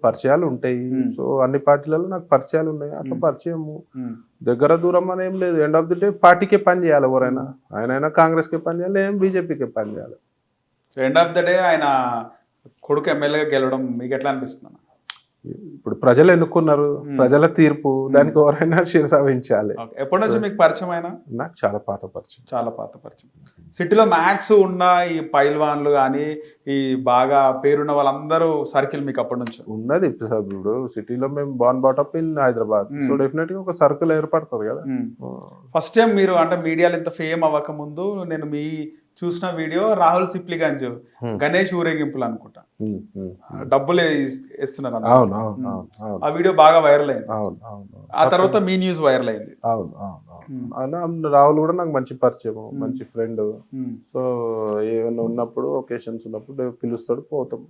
పరిచయాలు ఉంటాయి. సో అన్ని పార్టీలలో నాకు పరిచయాలు ఉన్నాయి. అట్లా పరిచయము దగ్గర దూరం అని ఏం లేదు. ఎండ్ ఆఫ్ ది డే పార్టీకే పని చేయాలి. ఎవరైనా ఆయనైనా కాంగ్రెస్కే పని చేయాలి, ఏం బీజేపీకే పని చేయాలి. ఎండ్ ఆఫ్ ద డే ఆయన కొడుకు ఎమ్మెల్యేగా గెలవడం మీకు ఎట్లా అనిపిస్తుంది? ఇప్పుడు ప్రజలు ఎన్నుకున్నారు, ప్రజల తీర్పు, దానికి ఎవరైనా శిరసావించాలి. ఎప్పటి నుంచి మీకు పరిచయం అయినా? నాకు చాలా పాత పరిచయం. చాలా పాత పరిచయం. సిటీలో మ్యాక్స్ ఉన్న ఈ పైల్వాన్లు కానీ ఈ బాగా పేరున్న వాళ్ళందరూ సర్కిల్ మీకు అప్పటి నుంచి ఉన్నది. ఇప్పుడు సిటీలో మేము born brought up in Hyderabad, so definite గా ఒక సర్కిల్ ఏర్పడుతుంది కదా. ఫస్ట్ టైం మీరు అంటే మీడియాలో ఇంత ఫేమ్ అవ్వక ముందు నేను మీ చూసిన వీడియో రాహుల్ సిప్లిగంజ్ గణేష్ ఊరేగింపులు అనుకుంటా, డబ్బులు ఇస్తున్నారు. ఆ వీడియో బాగా వైరల్ అయింది. ఆ తర్వాత మీ న్యూస్ వైరల్ అయింది. రాహుల్ కూడా నాకు మంచి పరిచయం, మంచి ఫ్రెండ్. సో ఏమైనా ఉన్నప్పుడు ఒకేషన్స్ ఉన్నప్పుడు పిలుస్తాడు, పోతాం.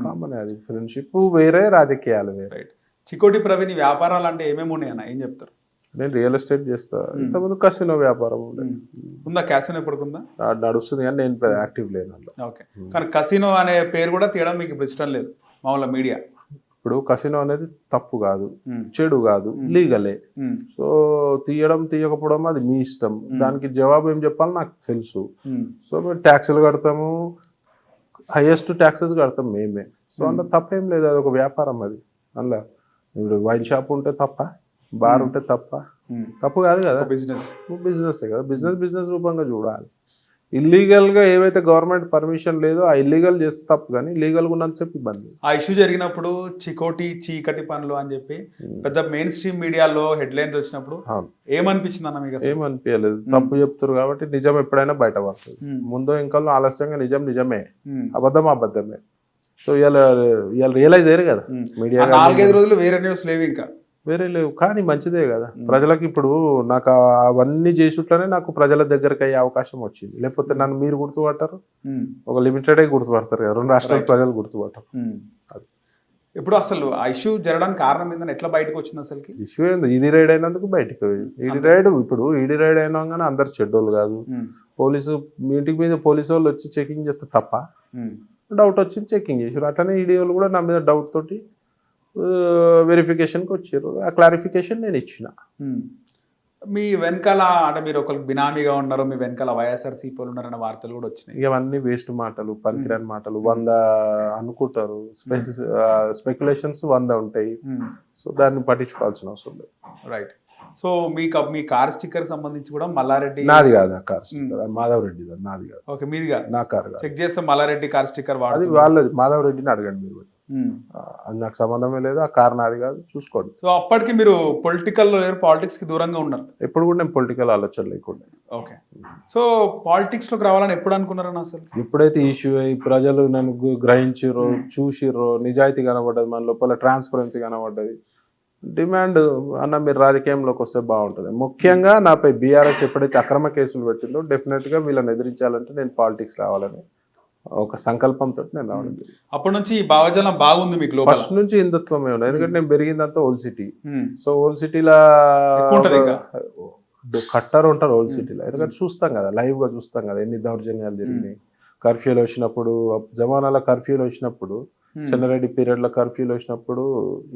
కామన్ అది. ఫ్రెండ్షిప్ వేరే, రాజకీయాలు వేరే. చికోటి ప్రవీణ్ వ్యాపారాలు అంటే ఏమేమి ఉన్నాయన్న ఏం చెప్తారు? నేను రియల్ ఎస్టేట్ చేస్తా. ఇంతకుముందు కసినో వ్యాపారం ఉందా? క్యాసినో ఎప్పటికుందా? నడుస్తుంది కానీ నేను యాక్టివ్ లేను. ఓకే, కానీ కసినో అనే పేరు కూడా తీయడం మీకు ఇప్పుడు ఇష్టం లేదు మామూలుగా మీడియా? ఇప్పుడు కసినో అనేది తప్పు కాదు, చెడు కాదు, లీగలే. సో తీయడం తీయకపోవడం అది మీ ఇష్టం. దానికి జవాబు ఏం చెప్పాలో నాకు తెలుసు. సో మేము ట్యాక్సులు కడతాము, హైయెస్ట్ ట్యాక్సెస్ కడతాం మేమే. సో అందులో తప్పేం లేదు, అది ఒక వ్యాపారం. అది అందులో ఇప్పుడు వైన్ షాప్ ఉంటే తప్ప, బార్ ఉంటే తప్పు కాదు కదా. బిజినెస్ కదా. బిజినెస్ రూపంగా చూడాలి. ఇల్లీగల్ గా ఏవైతే గవర్నమెంట్ పర్మిషన్ లేదో ఆ ఇల్లీగల్ చేస్తే తప్పు, కానీ లీగల్ గా ఉన్నంతసేపు ఇబ్బంది. ఆ ఇష్యూ జరిగినప్పుడు చికోటి చీకటి పనులు అని చెప్పి పెద్ద మెయిన్ స్ట్రీమ్ మీడియాలో హెడ్ లైన్స్ వచ్చినప్పుడు ఏమనిపించింది అన్న మీకు? ఏమనిపించలేదు. తప్పు చెప్తారు కాబట్టి నిజం ఎప్పుడైనా బయట పడుతుంది. ముందో ఇంకా ఆలస్యంగా నిజమే, అబద్ధమే. సో ఇవాళ రియలైజ్ అయ్యారు కదా మీడియా. 4-5 రోజులు వేరే న్యూస్ లేవు, ఇంకా వేరే లేవు, కానీ మంచిదే కదా ప్రజలకు. ఇప్పుడు నాకు అవన్నీ చేసుట్లనే నాకు ప్రజల దగ్గరకు అయ్యే అవకాశం వచ్చింది. లేకపోతే నన్ను మీరు గుర్తుపడతారు, ఒక లిమిటెడ్ గుర్తుపడతారు కదా, 2 రాష్ట్రాల ప్రజలు గుర్తుపడతారు. ఇప్పుడు అసలు ఆ ఇష్యూ జరగడానికి కారణం ఏంటంటే ఎట్లా బయటకు వచ్చింది అసలు? ఇష్యూ ఏంది? ఈడీ రైడ్ అయినందుకు బయటకు. ఈడీ రైడ్ అయినా కానీ అందరు చెడ్డోళ్ళు కాదు. పోలీసు ఇంటికి మీద పోలీసు వాళ్ళు వచ్చి చెకింగ్ చేస్తే తప్ప, డౌట్ వచ్చింది చెకింగ్ చేసారు. అట్లనే ఈడీ వాళ్ళు కూడా నా మీద డౌట్ తోటి వెరిఫికేషన్కి వచ్చారు. ఆ క్లారిఫికేషన్ నేను ఇచ్చిన. మీ వెనకాల అంటే మీరు ఒకరికి బినామీగా ఉన్నారు, మీ వెనకాల వైఎస్ఆర్సీపీ వాళ్ళు ఉన్నారన్న వార్తలు కూడా వచ్చినాయి. ఇవన్నీ వేస్ట్ మాటలు, పనికిరాని మాటలు. 100 అనుకుంటారు, స్పెక్యులేషన్స్ 100 ఉంటాయి. సో దాన్ని పట్టించుకోవాల్సిన అవసరం లేదు. రైట్. సో మీ కార్ స్టిక్కర్ సంబంధించి కూడా మల్లారెడ్డి? నాది కాదు ఆ కార్ స్టిక్కర్, మాధవ్ రెడ్డి. నాది కాదు. ఓకే, మీది కాదు. నా కార్ చెక్ చేస్తే మల్లారెడ్డి కార్ స్టిక్కర్ అది వాళ్ళది. మాధవ్ రెడ్డిని అడగండి మీరు, అది నాకు సంబంధమే లేదు. ఆ కార్ నాది కాదు, చూసుకోండి. సో అప్పటికి మీరు పొలిటికల్లో లేరు, పాలిటిక్స్ కి దూరంగా ఉన్నారు. ఎప్పుడు కూడా నేను పొలిటికల్ ఆలోచన లేకుండా. ఓకే. సో పాలిటిక్స్ లోకి రావాలని ఎప్పుడు అనుకున్నారని అసలు? ఎప్పుడైతే ఇష్యూ అయ్యి ప్రజలు నన్ను గ్రహించిర్రో, చూసిర్రో, నిజాయితీ కనబడ్డది, మన లోపల ట్రాన్స్పరెన్సీ కనబడ్డది, డిమాండ్ అన్న మీరు రాజకీయంలోకి వస్తే బాగుంటుంది. ముఖ్యంగా నాపై బీఆర్ఎస్ ఎప్పుడైతే అక్రమ కేసులు పెట్టిందో డెఫినెట్ గా వీళ్ళని ఎదిరించాలంటే నేను పాలిటిక్స్ రావాలని ఒక సంకల్పంతో నేను రావడం. అప్పటి నుంచి భావజాలం బాగుంది మీకు? ఫస్ట్ నుంచి హిందుత్వమే ఉన్నది. ఎందుకంటే నేను పెరిగిందంతా ఓల్డ్ సిటీ. సో ఓల్డ్ సిటీలో కట్టర్ ఉంటారు ఓల్డ్ సిటీలో. ఎందుకంటే చూస్తాం కదా, లైవ్ గా చూస్తాం కదా ఎన్ని దౌర్జన్యాలు జరిగినాయి. కర్ఫ్యూలు వచ్చినప్పుడు, జమానాల కర్ఫ్యూలు వచ్చినప్పుడు, చెన్నారెడ్డి పీరియడ్ లో కర్ఫ్యూలు వచ్చినప్పుడు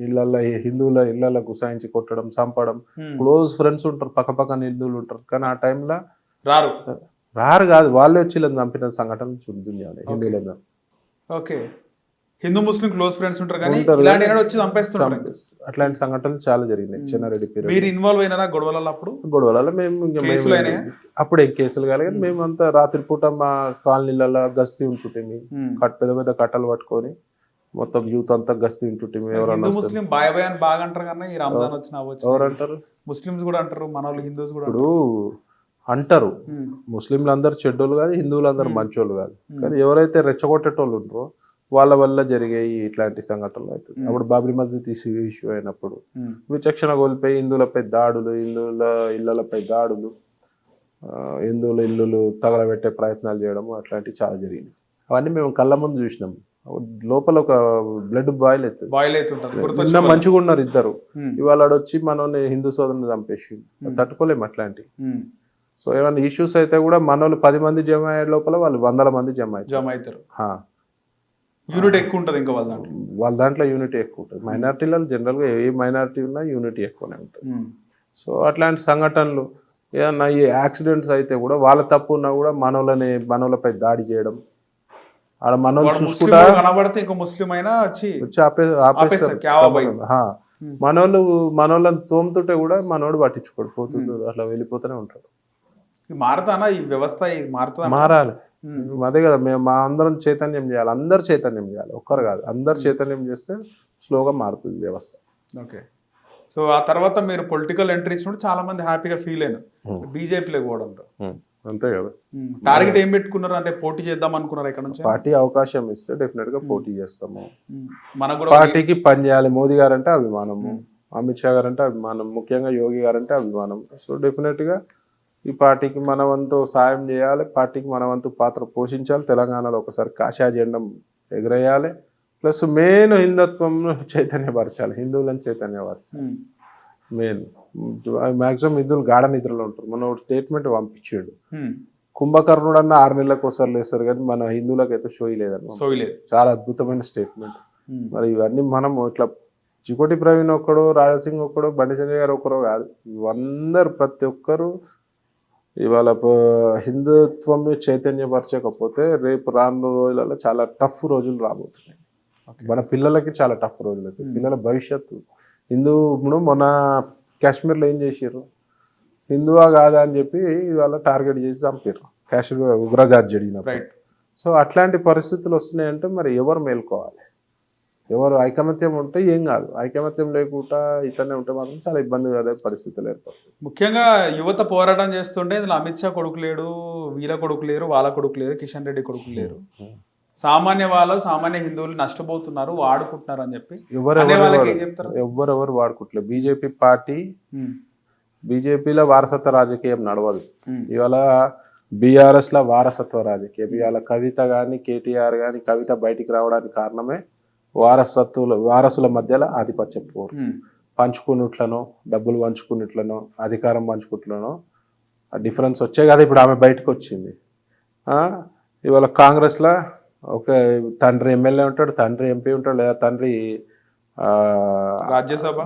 ఇళ్లలో హిందువుల ఇళ్లలో గుసాయించి కొట్టడం, చంపడం. క్లోజ్ ఫ్రెండ్స్ ఉంటారు, పక్కపక్కన హిందువులు ఉంటారు, కానీ ఆ టైంలో రారు కాదు, వాళ్ళే వచ్చి ఇలా చంపిన సంఘటన హిందువుల. ఓకే, హిందూ ముస్లిం క్లోజ్ ఫ్రెండ్స్ ఉంటారు కానీ వచ్చి చంపేస్తుంటారు. అట్లాంటి సంఘటనలు చాలా జరిగినాయి చెన్నారెడ్డి పీరియడ్. మీరు ఇన్వాల్వ్ అయినారా గొడవలలో? గొడవలలో మేము అప్పుడు ఏం కేసులు కాలేదు, కానీ మేము అంతా రాత్రిపూట మా కాలనీలలో గస్తీ ఉంటుంటే, పెద్ద పెద్ద కట్టలు పట్టుకొని మొత్తం యూత్ అంతా గస్తీ ఉంటుంటే. ముస్లిం బాయ్ బాయ్ అని బాగా అంటారు కదా ఈ రంజాన్ వచ్చిన. ఎవరంటారు? ముస్లిమ్స్ కూడా అంటారు, మన వాళ్ళు హిందూస్ కూడా ఇప్పుడు అంటారు. ముస్లింలు అందరు చెడ్డోళ్ళు కాదు, హిందువులు అందరు మంచోళ్ళు కాదు, కానీ ఎవరైతే రెచ్చగొట్టేటోళ్ళు ఉంటారో వాళ్ళ వల్ల జరిగాయి ఇట్లాంటి సంఘటనలు అవుతుంది. అప్పుడు బాబ్రీ మస్జిద్ ఇష్యూ అయినప్పుడు విచక్షణ కోల్పోయి హిందువులపై దాడులు, ఇళ్లపై దాడులు, హిందువుల ఇల్లులు తగలబెట్టే ప్రయత్నాలు చేయడం, అట్లాంటివి చాలా జరిగింది. అవన్నీ మేము కళ్ళ ముందు చూసినాం. లోపల ఒక బ్లడ్ బాయిల్ అవుతుంది. నిన్న మంచిగా ఉన్నారు ఇద్దరు, ఇవాళ వచ్చి మనల్ని హిందూ సోదరుని చంపేసి తట్టుకోలేము అట్లాంటివి. సో ఏమైనా ఇష్యూస్ అయితే కూడా మన వాళ్ళు 10 మంది జమ అయ్యే లోపల వాళ్ళు 100 మంది జమ అవుతారు. యూనిట్ ఎక్కువ ఉంటుంది ఇంకా వాళ్ళ దాంట్లో. వాళ్ళ దాంట్లో యూనిటీ ఎక్కువ ఉంటుంది. మైనారిటీలలో జనరల్గా ఏ మైనారిటీ ఉన్నా యూనిటీ ఎక్కువనే ఉంటుంది. సో అట్లాంటి సంఘటనలు ఏదన్నా ఈ యాక్సిడెంట్స్ అయితే కూడా వాళ్ళ తప్పు ఉన్నా కూడా మనోళ్ళపై దాడి చేయడం, ఆడ మనోళ్ళు వాడు ముస్లిం చూసుకుంటా వాడు కనబడితే ఇంకో ముస్లిం అయినా వచ్చి వచ్చి ఆపేస్తారు. క్యా బాయ్. హా. మనోళ్ళని తోముతుంటే కూడా మనోడు పట్టించుకోడు, పోతుంటే అట్లా వెళ్ళిపోతూనే ఉంటాడు. ఇది మారుతానా ఈ వ్యవస్థ, ఇది మారుతుందా? మారాలి. అదే కదా, మేము మా అందరం చైతన్యం చేయాలి, అందరు చైతన్యం చేయాలి, ఒక్కరు కాదు, అందరు చైతన్యం చేస్తే స్లోగా మారుతుంది వ్యవస్థ. ఓకే. సో ఆ తర్వాత మీరు పొలిటికల్ ఎంట్రీ ఇచ్చినప్పుడు చాలా మంది హ్యాపీగా ఫీల్ అయినారు బీజేపీలోకి పోవడంలో. అంతే కదా. టార్గెట్ ఏం పెట్టుకున్నారు అంటే పోటీ చేద్దాం అనుకున్నారు ఇక్కడ నుంచి? పార్టీ అవకాశం ఇస్తే డెఫినెట్ గా పోటీ చేస్తాము. మనకు కూడా పార్టీకి పని చేయాలి. మోదీ గారు అంటే అభిమానము, అమిత్ షా గారు అంటే అభిమానం, ముఖ్యంగా యోగి గారు అంటే అభిమానం. సో డెఫినెట్ గా ఈ పార్టీకి మన వంతు సాయం చేయాలి, పార్టీకి మన వంతు పాత్ర పోషించాలి. తెలంగాణలో ఒకసారి కాషాయ జెండం ఎగరేయాలి. ప్లస్ మెయిన్ హిందుత్వం చైతన్యపరచాలి, హిందువులను చైతన్యపరచాలి మెయిన్. మాక్సిమం హిందువులు గాఢ నిద్రలో ఉంటారు. మన స్టేట్మెంట్ పంపించాడు, కుంభకర్ణుడు అన్న 6 నెలలకు ఒకసారి లేస్తారు కానీ మన హిందువులకు అయితే షోయి లేదన్న. చాలా అద్భుతమైన స్టేట్మెంట్. మరి ఇవన్నీ మనం ఇట్లా చికోటి ప్రవీణ్ ఒక్కడు, రాజాసింగ్ ఒక్కడు, బండి సంజయ్ గారు ఒక్కరు కాదు, అందరు ప్రతి ఒక్కరు ఇవాళ హిందుత్వం చైతన్యపరచకపోతే రేపు రాను రోజులలో చాలా టఫ్ రోజులు రాబోతున్నాయి. మన పిల్లలకి చాలా టఫ్ రోజులు అవుతాయి. పిల్లల భవిష్యత్తు హిందువును మొన్న కాశ్మీర్లో ఏం చేసారు, హిందువా కాదా అని చెప్పి ఇవాళ టార్గెట్ చేసి చంపారు కాశ్మీర్ ఉగ్రజాతి జరిగినప్పుడు. సో అట్లాంటి పరిస్థితులు వస్తున్నాయంటే మరి ఎవరు మేల్కోవాలి, ఎవరు ఐకమత్యం ఉంటే ఏం కాదు, ఐకమత్యం లేకుండా ఇట్లనే ఉంటే మాత్రం చాలా ఇబ్బంది పడే పరిస్థితులు ఏర్పడుతుంది. ముఖ్యంగా యువత పోరాటం చేస్తుంటే ఇందులో అమిత్ షా కొడుకు లేడు, వీళ్ళ కొడుకు లేరు, వాళ్ళ కొడుకు లేరు, కిషన్ రెడ్డి కొడుకు లేరు. సామాన్య హిందువులు నష్టపోతున్నారు, వాడుకుంటున్నారు అని చెప్పి వాళ్ళకి ఏం చెప్తారు? ఎవరెవరు వాడుకుంటలేదు. బీజేపీ పార్టీ, బీజేపీలో వారసత్వ రాజకీయం నడవదు. ఇవాళ బీఆర్ఎస్ లో వారసత్వ రాజకీయం. ఇవాళ కవిత కానీ కేటీఆర్ కానీ కవిత బయటికి రావడానికి కారణమే వారసుల మధ్యలో ఆధిపత్య పోరు. పంచుకున్నట్లనో, డబ్బులు పంచుకున్నట్లనో, అధికారం పంచుకున్నట్లనో ఆ డిఫరెన్స్ వచ్చే కదా ఇప్పుడు ఆమె బయటకు వచ్చింది. ఇవాళ కాంగ్రెస్లో ఒక తండ్రి ఎమ్మెల్యే ఉంటాడు, తండ్రి ఎంపీ ఉంటాడు, లేదా తండ్రి రాజ్యసభ